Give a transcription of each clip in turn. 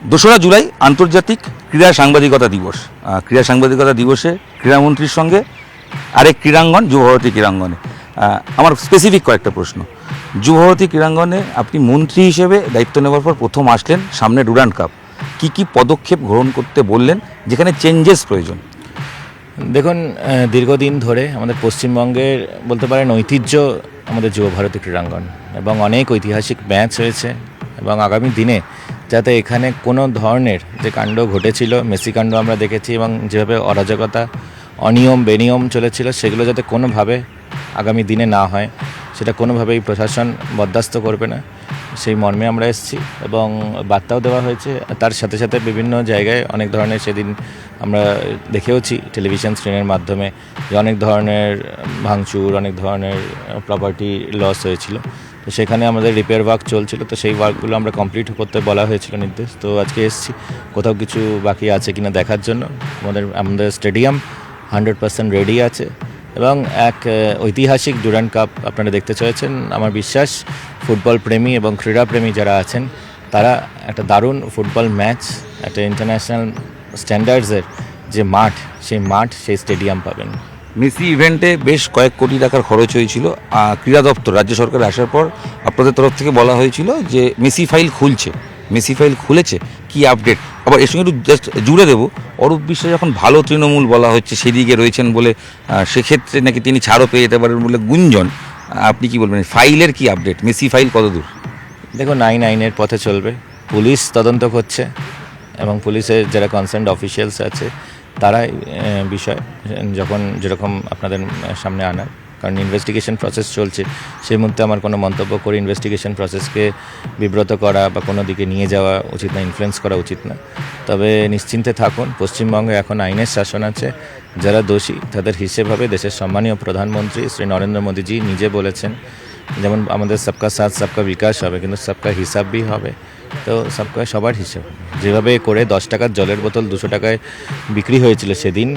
2রা জুলাই আন্তর্জাতিক ক্রীড়া সাংবাদিকতা দিবস। ক্রীড়া সাংবাদিকতা দিবসে ক্রীড়ামন্ত্রীর সঙ্গে আরেক ক্রীড়াঙ্গন যুবভারতী ক্রীড়াঙ্গনে। আমার স্পেসিফিক কয়েকটা প্রশ্ন। যুবভারতী ক্রীড়াঙ্গনে আপনি মন্ত্রী হিসেবে দায়িত্ব নেওয়ার পর প্রথম আসলেন, সামনে ডুরান্ড কাপ, কী পদক্ষেপ গ্রহণ করতে বললেন যেখানে চেঞ্জেস প্রয়োজন? দেখুন, দীর্ঘদিন ধরে আমাদের পশ্চিমবঙ্গের বলতে পারেন ঐতিহ্য আমাদের যুবভারতী ক্রীড়াঙ্গন, এবং অনেক ঐতিহাসিক ম্যাচ হয়েছে, এবং আগামী দিনে যাতে এখানে কোনো ধরনের যে কাণ্ড ঘটেছিল, মেসি কাণ্ড আমরা দেখেছি, এবং যেভাবে অরাজকতা, অনিয়ম বেনিয়ম চলেছিল, সেগুলো যাতে কোনোভাবে আগামী দিনে না হয়, সেটা কোনোভাবেই প্রশাসন বরদাস্ত করবে না, সেই মর্মে আমরা এসেছি। এবং বার্তাও দেওয়া হয়েছে। তার সাথে সাথে বিভিন্ন জায়গায় অনেক ধরনের, সেদিন আমরা দেখেওছি টেলিভিশন স্ক্রিনের মাধ্যমে, যে অনেক ধরনের ভাঙচুর, অনেক ধরনের প্রপার্টি লস হয়েছিল। তো সেখানে আমাদের রিপেয়ার ওয়ার্ক চলছিল, তো সেই ওয়ার্কগুলো আমরা কমপ্লিট করতে বলা হয়েছিল নির্দেশ। তো আজকে এসেছি কোথাও কিছু বাকি আছে কিনা দেখার জন্য। আমাদের স্টেডিয়াম 100% রেডি আছে, এবং এক ঐতিহাসিক ডুরান্ড কাপ আপনারা দেখতে চলেছেন। আমার বিশ্বাস ফুটবল প্রেমী এবং ক্রীড়াপ্রেমী যারা আছেন, তারা একটা দারুণ ফুটবল ম্যাচ, একটা ইন্টারন্যাশনাল স্ট্যান্ডার্ডসের যে মাঠ, সেই স্টেডিয়াম পাবেন। মেসি ইভেন্টে বেশ কয়েক কোটি টাকার খরচ হয়েছিল। ক্রীড়া দপ্তর রাজ্য সরকার আসার পর আপনাদের তরফ থেকে বলা হয়েছিল যে মেসি ফাইল খুলেছে, কি আপডেট? আবার এর সঙ্গে একটু জাস্ট জুড়ে দেবো, অরূপ বিশ্বাস যখন ভালো তৃণমূল বলা হচ্ছে, সেদিকে রয়েছেন বলে, সেক্ষেত্রে নাকি তিনি ছাড়ও পেয়ে যেতে পারেন বলে গুঞ্জন। আপনি কি বলবেন, ফাইলের কি আপডেট? মেসি ফাইল কত দূর? দেখুন, আইনের পথে চলবে। পুলিশ তদন্ত করছে, এবং পুলিশের যারা কনসার্নড অফিসিয়ালস আছে, তারাই বিষয় যখন যেরকম আপনাদের সামনে আনার, কারণ ইনভেস্টিগেশন প্রসেস চলছে, সেই মুহূর্তে আমার কোনো মন্তব্য করে ইনভেস্টিগেশন প্রসেসকে বিব্রত করা বা কোনো দিকে নিয়ে যাওয়া উচিত না, ইনফ্লুয়েন্স করা উচিত না। তবে নিশ্চিন্তে থাকুন, পশ্চিমবঙ্গে এখন আইনের শাসন আছে। যারা দোষী তাদের হিসেব হবে। দেশের সম্মানীয় প্রধানমন্ত্রী শ্রী নরেন্দ্র মোদীজি নিজে বলেছেন, যেমন আমাদের সবকা সাথ সবকা বিকাশ হবে, কিন্তু সবকা হিসাব বি হবে। তো সবার হিসেব যেভাবে করে 10 টাকার জলের বোতল 200 টাকায় বিক্রি হয়েছিল সেদিন,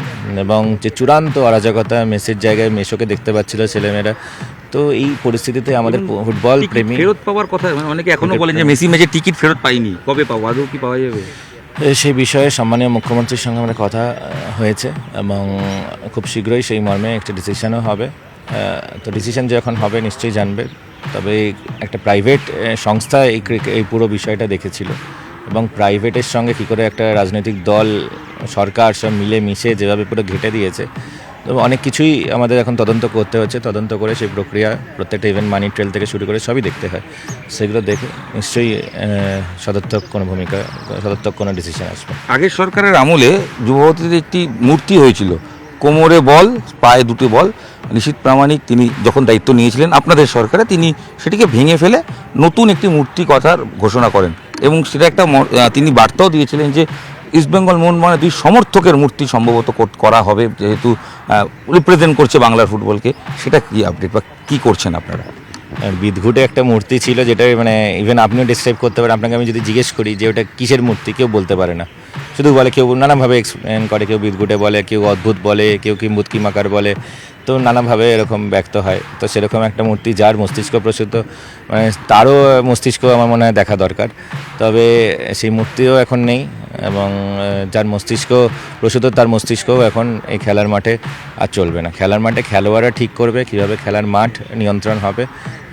এবং যে চূড়ান্ত অরাজকতা, মেসির জায়গায় মেসোকে দেখতে পাচ্ছিল ছেলেমেয়েরা। তো এই পরিস্থিতিতে আমাদের ফুটবল প্রেমী ফেরত পাওয়ার কথা, অনেকে এখনো বলেন যে মেসি ম্যাচের টিকিট ফেরত পাইনি, কবে পাবো, আদৌ কি পাওয়া যাবে? সেই বিষয়ে সম্মানীয় মুখ্যমন্ত্রীর সঙ্গে আমাদের কথা হয়েছে, এবং খুব শীঘ্রই সেই মর্মে একটা ডিসিশনও হবে। তো ডিসিশন যখন হবে নিশ্চয়ই জানবে। তবে একটা প্রাইভেট সংস্থা এই পুরো বিষয়টা দেখেছিল, এবং প্রাইভেটের সঙ্গে কী করে একটা রাজনৈতিক দল, সরকার সব মিলে মিশে যেভাবে পুরো ঘেঁটে দিয়েছে, তো অনেক কিছুই আমাদের এখন তদন্ত করতে হচ্ছে। তদন্ত করে সেই প্রক্রিয়া, প্রত্যেকটা ইভেন্ট মানি ট্রেল থেকে শুরু করে সবই দেখতে হয়। সেগুলো দেখে নিশ্চয়ই সদর্থক কোনো ডিসিশন আসবে। আগের সরকারের আমলে যুবভারতীতে একটি মূর্তি হয়েছিল, কোমরে বল, পায়ে দুটি বল। নিশীথ প্রামাণিক তিনি যখন দায়িত্ব নিয়েছিলেন আপনাদের সরকারে, তিনি সেটিকে ভেঙে ফেলে নতুন একটি মূর্তি কথার ঘোষণা করেন, এবং সেটা একটা তিনি বার্তাও দিয়েছিলেন যে ইস্টবেঙ্গল মোহনবাগানের 2 সমর্থকের মূর্তি সম্ভবত করা হবে, যেহেতু রিপ্রেজেন্ট করছে বাংলার ফুটবলকে। সেটা কি আপডেট বা কী করছেন আপনারা? বিদঘুটে একটা মূর্তি ছিল, যেটা মানে ইভেন আপনিও ডিসক্রাইব করতে পারেন। আপনাকে আমি যদি জিজ্ঞেস করি যে ওটা কিসের মূর্তি, কেউ বলতে পারে না। শুধু বলে, কেউ নানাভাবে এক্সপ্লেন করে, কেউ বিদঘুটে বলে, কেউ অদ্ভুত বলে, কেউ কিমাকার বলে, তো নানাভাবে এরকম ব্যক্ত হয়। তো সেরকম একটা মূর্তি, যার মস্তিষ্ক প্রসূত, মানে তারও মস্তিষ্ক আমার মনে হয় দেখা দরকার। তবে সেই মূর্তিও এখন নেই, এবং যার মস্তিষ্ক প্রসূত, তার মস্তিষ্কও এখন এই খেলার মাঠে আর চলবে না। খেলার মাঠে খেলোয়াড়রা ঠিক করবে কীভাবে খেলার মাঠ নিয়ন্ত্রণ হবে,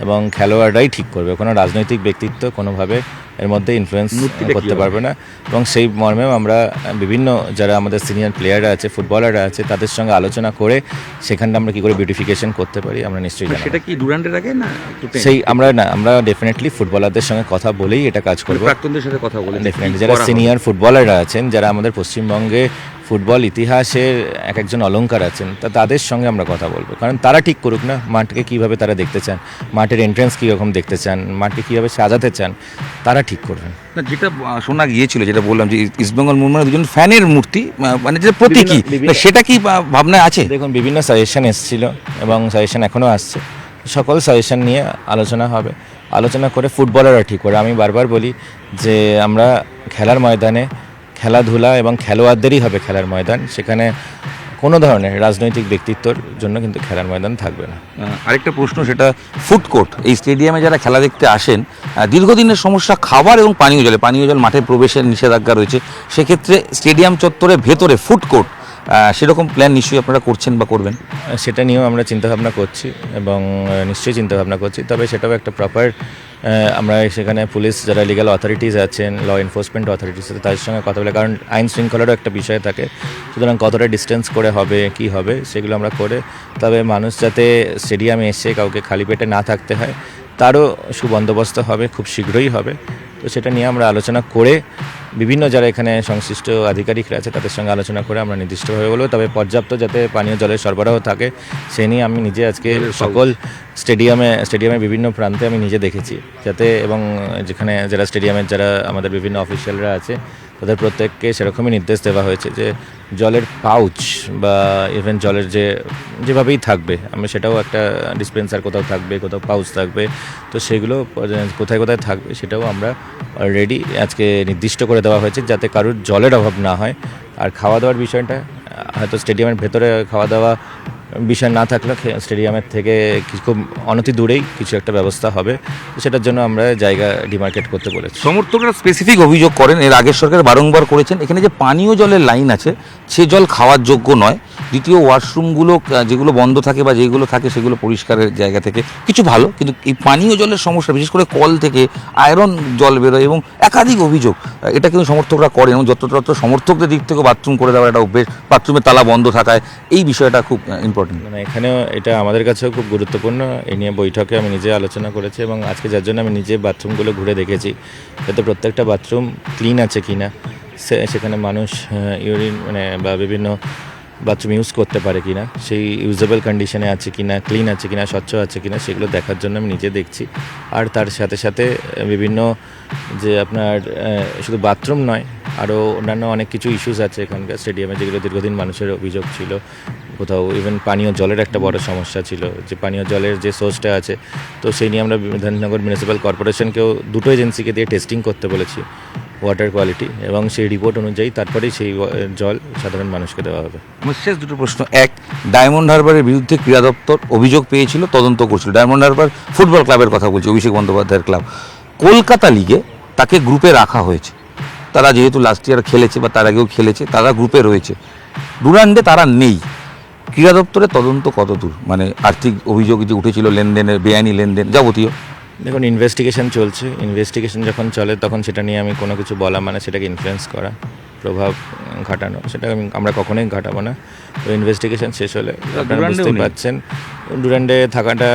এবং খেলোয়াড়রাই ঠিক করবে। কোনো রাজনৈতিক ব্যক্তিত্ব কোনোভাবে এর মধ্যে ইনফ্লুয়েন্স করতে পারবে না। এবং সেই মর্মেও আমরা বিভিন্ন যারা আমাদের সিনিয়র প্লেয়াররা আছে, ফুটবলাররা আছে, তাদের সঙ্গে আলোচনা করে সেখানটা আমরা কী করে বিউটিফিকেশন করতে পারি আমরা নিশ্চয়ই জানাবো। সেটা কি ডুরান্ডের আগে না সেই আমরা ডেফিনেটলি ফুটবলারদের সঙ্গে কথা বলেই এটা কাজ করবো। প্রাক্তনদের সাথে কথা বলে ডেফিনেটলি যারা সিনিয়র ফুটবলাররা আছেন, যারা আমাদের পশ্চিমবঙ্গে ফুটবল ইতিহাসের একজন অলংকার আছেন, তাদের সঙ্গে আমরা কথা বলবো। কারণ তারা ঠিক করুক না মাঠকে কীভাবে তারা দেখতে চান, মাঠের এন্ট্রেন্স কীরকম দেখতে চান, মাঠকে কীভাবে সাজাতে চান, তারা ঠিক করবেন। না, যেটা শোনা গিয়েছিল, যেটা বললাম যে ইস্টবেঙ্গল মোহনবাগানের 2জন ফ্যানের মূর্তি, মানে যেটা প্রতীকী, সেটা কি ভাবনা আছে? দেখুন, বিভিন্ন সাজেশন এসেছিল, এবং সাজেশন এখনও আসছে। সকল সাজেশন নিয়ে আলোচনা হবে, আলোচনা করে ফুটবলাররা ঠিক করে। আমি বারবার বলি যে আমরা খেলার ময়দানে খেলাধুলা এবং খেলোয়াড়দেরই হবে খেলার ময়দান। সেখানে কোনো ধরনের রাজনৈতিক ব্যক্তিত্বর জন্য কিন্তু খেলার ময়দান থাকবে না। আরেকটা প্রশ্ন, সেটা ফুড কোর্ট। এই স্টেডিয়ামে যারা খেলা দেখতে আসেন, দীর্ঘদিনের সমস্যা খাবার এবং পানীয় জল মাঠে প্রবেশের নিষেধাজ্ঞা রয়েছে। সেক্ষেত্রে স্টেডিয়াম চত্বরের ভেতরে ফুড কোর্ট সেরকম প্ল্যান নিশ্চয়ই আপনারা করছেন বা করবেন? সেটা নিয়েও আমরা চিন্তাভাবনা করছি এবং নিশ্চয়ই চিন্তাভাবনা করছি, তবে সেটাও একটা প্রপার আমরা সেখানে পুলিশ যারা লিগ্যাল অথরিটিস আছেন, ল এনফোর্সমেন্ট অথরিটিস আছে, তাদের সঙ্গে কথা বলে, কারণ আইন শৃঙ্খলারও একটা বিষয় থাকে। সুতরাং কতটা ডিস্টেন্স করে হবে, কি হবে, সেগুলো আমরা করে, তবে মানুষ যাতে স্টেডিয়ামে এসে কাউকে খালি পেটে না থাকতে হয় তারও সুবন্দোবস্ত হবে, খুব শীঘ্রই হবে। তো সেটা নিয়ে আমরা আলোচনা করে বিভিন্ন যারা এখানে সংশ্লিষ্ট আধিকারিকরা আছে তাদের সঙ্গে আলোচনা করে আমরা নির্দিষ্টভাবে বলবো। তবে পর্যাপ্ত যাতে পানীয় জলের সরবরাহ থাকে সে নিয়ে আমি নিজে আজকে সকল স্টেডিয়ামে বিভিন্ন প্রান্তে আমি নিজে দেখেছি, যাতে এবং যেখানে যারা স্টেডিয়ামের যারা আমাদের বিভিন্ন অফিসিয়ালরা আছে তাদের প্রত্যেককে সেরকমই নির্দেশ দেওয়া হয়েছে যে জলের পাউচ বা ইভেন জলের যেভাবেই থাকবে, আমরা সেটাও একটা ডিসপেন্সার কোথাও থাকবে, কোথাও পাউচ থাকবে, তো সেগুলো কোথায় কোথায় থাকবে সেটাও আমরা অলরেডি আজকে নির্দিষ্ট করে দেওয়া হয়েছে, যাতে কারোর জলের অভাব না হয়। আর খাওয়া দাওয়ার বিষয়টা হয়তো স্টেডিয়ামের ভেতরে খাওয়া দাওয়া বিষয় না থাকলে স্টেডিয়ামের থেকে খুব অনতি দূরেই কিছু একটা ব্যবস্থা হবে, সেটার জন্য আমরা জায়গা ডিমার্কেট করতে বলেছি। সমর্থকরা স্পেসিফিক অভিযোগ করেন, এর আগের সরকার বারংবার করেছেন, এখানে যে পানীয় জলের লাইন আছে সে জল খাওয়ার যোগ্য নয়। দ্বিতীয়, ওয়াশরুমগুলো যেগুলো বন্ধ থাকে বা যেগুলো থাকে সেগুলো পরিষ্কারের জায়গা থেকে কিছু ভালো, কিন্তু এই পানীয় জলের সমস্যা, বিশেষ করে কল থেকে আয়রন জল বেরোয় এবং একাধিক অভিযোগ, এটা কিন্তু সমর্থকরা করেন এবং যত্র সমর্থকদের দিক থেকে বাথরুম করে দেওয়ার একটা অভ্যেস, বাথরুমের তালা বন্ধ থাকায়, এই বিষয়টা খুব ইম্পর্টেন্ট। মানে এখানেও এটা আমাদের কাছেও খুব গুরুত্বপূর্ণ। এই নিয়ে বৈঠকে আমি নিজে আলোচনা করেছি এবং আজকে যার জন্য আমি নিজে বাথরুমগুলো ঘুরে দেখেছি, যাতে প্রত্যেকটা বাথরুম ক্লিন আছে কিনা, সেখানে মানুষ ইউরিন বা বিভিন্ন বাথরুম ইউজ করতে পারে কিনা, সেই ইউজেবল কন্ডিশনে আছে কিনা, ক্লিন আছে কিনা, স্বচ্ছ আছে কিনা, সেগুলো দেখার জন্য আমি নিজে দেখছি। আর তার সাথে সাথে বিভিন্ন যে আপনার শুধু বাথরুম নয়, আরও অন্যান্য অনেক কিছু ইস্যুস আছে এখানকার স্টেডিয়ামে, যেগুলো দীর্ঘদিন মানুষের অভিযোগ ছিল। কোথাও ইভেন পানীয় জলের একটা বড় সমস্যা ছিল, যে পানীয় জলের যে সোর্সটা আছে, তো সেই নিয়ে আমরা বিধাননগর মিউনিসিপ্যাল কর্পোরেশনকেও দুটো এজেন্সিকে দিয়ে টেস্টিং করতে বলেছি ওয়াটার কোয়ালিটি, এবং সেই রিপোর্ট অনুযায়ী তারপরেই সেই জল সাধারণ মানুষকে দেওয়া হবে। আমার শেষ দুটো প্রশ্ন। এক, ডায়মন্ড হারবারের বিরুদ্ধে ক্রীড়া দপ্তর অভিযোগ পেয়েছিল, তদন্ত করছিল। ডায়মন্ড হারবার ফুটবল ক্লাবের কথা বলছি, অভিষেক বন্দ্যোপাধ্যায়ের ক্লাব। কলকাতা লিগে তাকে গ্রুপে রাখা হয়েছে, তারা যেহেতু লাস্ট ইয়ার খেলেছে বা তার আগেও খেলেছে, তারা গ্রুপে রয়েছে। ডুরান্ডে তারা নেই। ক্রীড়া দপ্তরের তদন্ত কতদূর, মানে আর্থিক অভিযোগ যে উঠেছিল, লেনদেনের বেআইনি লেনদেন যাবতীয়? দেখুন, ইনভেস্টিগেশন চলছে, ইনভেস্টিগেশন যখন চলে তখন সেটা নিয়ে আমি কোনো কিছু বলা মানে সেটাকে ইনফ্লুয়েন্স করা, প্রভাব ঘটানো, সেটা আমরা কখনোই ঘটাবো না। তো ইনভেস্টিগেশন শেষ হলে আপনারা বুঝতে পারছেন, ডুরান্ডে থাকাটা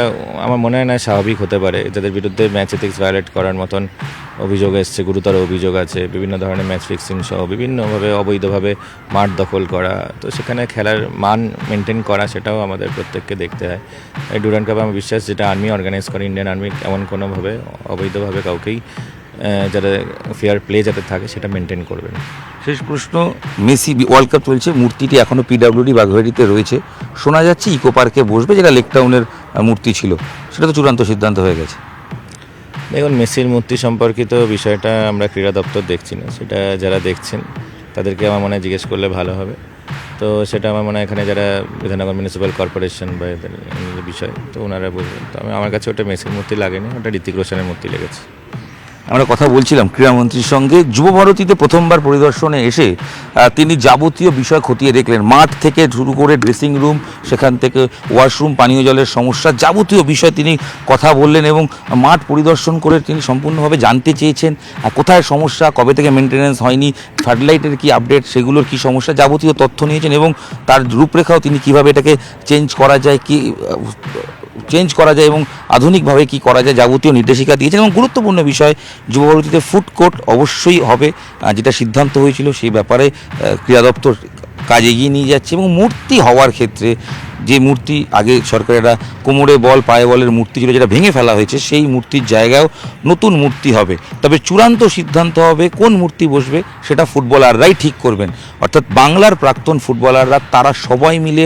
আমার মনে হয় না স্বাভাবিক হতে পারে। যাদের বিরুদ্ধে ম্যাচ এথিক্স ভায়োলেট করার মতন অভিযোগ এসছে, গুরুতর অভিযোগ আছে, বিভিন্ন ধরনের ম্যাচ ফিক্সিং সহ বিভিন্নভাবে অবৈধভাবে মাঠ দখল করা, তো সেখানে খেলার মান মেনটেন করা, সেটাও আমাদের প্রত্যেককে দেখতে হয়। এই ডুরান্ড কাপ আমার বিশ্বাস, যেটা আর্মি অর্গানাইজ করে, ইন্ডিয়ান আর্মি এমন কোনোভাবে অবৈধভাবে কাউকেই যারা ফেয়ার প্লে যাতে থাকে সেটা মেনটেন করবে না। শেষ প্রশ্ন, মেসি ওয়ার্ল্ড কাপ চলছে, মূর্তিটি এখনও পিডাব্লিউডি বাঘবাড়িতে রয়েছে, শোনা যাচ্ছে ইকো পার্কে বসবে, যেটা লেক টাউনের মূর্তি ছিল, সেটা তো চূড়ান্ত সিদ্ধান্ত হয়ে গেছে। দেখুন, মেসির মূর্তি সম্পর্কিত বিষয়টা আমরা ক্রীড়া দপ্তর দেখছি না, সেটা যারা দেখছেন তাদেরকে আমার মনে হয় জিজ্ঞেস করলে ভালো হবে। তো সেটা আমার মনে হয় এখানে যারা বিধাননগর মিউনিসিপ্যাল কর্পোরেশন বা এদের বিষয়, তো ওনারা বুঝবেন। তো আমার কাছে ওটা মেসির মূর্তি লাগেনি, ওটা ঋতিক রোশনের মূর্তি লেগেছে। আমরা কথা বলছিলাম ক্রীড়ামন্ত্রীর সঙ্গে। যুবভারতীতে প্রথমবার পরিদর্শনে এসে তিনি যাবতীয় বিষয় খতিয়ে দেখলেন, মাঠ থেকে শুরু করে ড্রেসিং রুম, সেখান থেকে ওয়াশরুম, পানীয় জলের সমস্যা, যাবতীয় বিষয় তিনি কথা বললেন এবং মাঠ পরিদর্শন করে তিনি সম্পূর্ণভাবে জানতে চেয়েছেন কোথায় সমস্যা, কবে থেকে মেনটেন্যান্স হয়নি, ফ্লাডলাইটের কী আপডেট, সেগুলোর কী সমস্যা, যাবতীয় তথ্য নিয়েছেন এবং তার রূপরেখাও তিনি কীভাবে এটাকে চেঞ্জ করা যায় এবং আধুনিকভাবে কি করা যায় যাবতীয় নির্দেশিকা দিয়েছেন। এবং গুরুত্বপূর্ণ বিষয়, যুবভারতীতে ফুড কোর্ট অবশ্যই হবে, যেটা সিদ্ধান্ত হয়েছিল সেই ব্যাপারে ক্রীড়া দপ্তর কাজ এগিয়ে নিয়ে যাচ্ছে। এবং মূর্তি হওয়ার ক্ষেত্রে, যে মূর্তি আগে সরকারেরা কোমরে বল পায়ে বলের মূর্তি ছিল যেটা ভেঙে ফেলা হয়েছে, সেই মূর্তির জায়গায়ও নতুন মূর্তি হবে। তবে চূড়ান্ত সিদ্ধান্ত হবে কোন মূর্তি বসবে সেটা ফুটবলাররাই ঠিক করবেন, অর্থাৎ বাংলার প্রাক্তন ফুটবলাররা তারা সবাই মিলে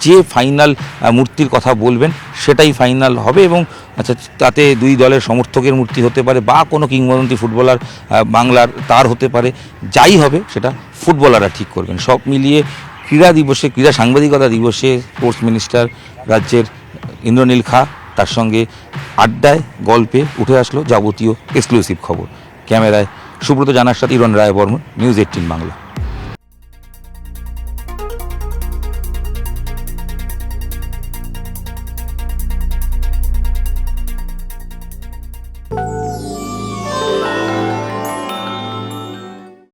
যে ফাইনাল মূর্তির কথা বলবেন সেটাই ফাইনাল হবে। এবং আচ্ছা, তাতে দুই দলের সমর্থকের মূর্তি হতে পারে বা কোনো কিংবদন্তি ফুটবলার বাংলার তার হতে পারে, যাই হবে সেটা ফুটবলাররা ঠিক করবেন। সব মিলিয়ে ক্রীড়া দিবসে, ক্রীড়া সাংবাদিকতা দিবসে স্পোর্টস মিনিস্টার রাজ্যের ইন্দ্রনীল খা, তার সঙ্গে আড্ডায় গল্পে উঠে আসলো যাবতীয় এক্সক্লুসিভ খবর। ক্যামেরায় সুব্রত জানার সাথে ইরণ রায় বর্মন, নিউজ 18 বাংলা।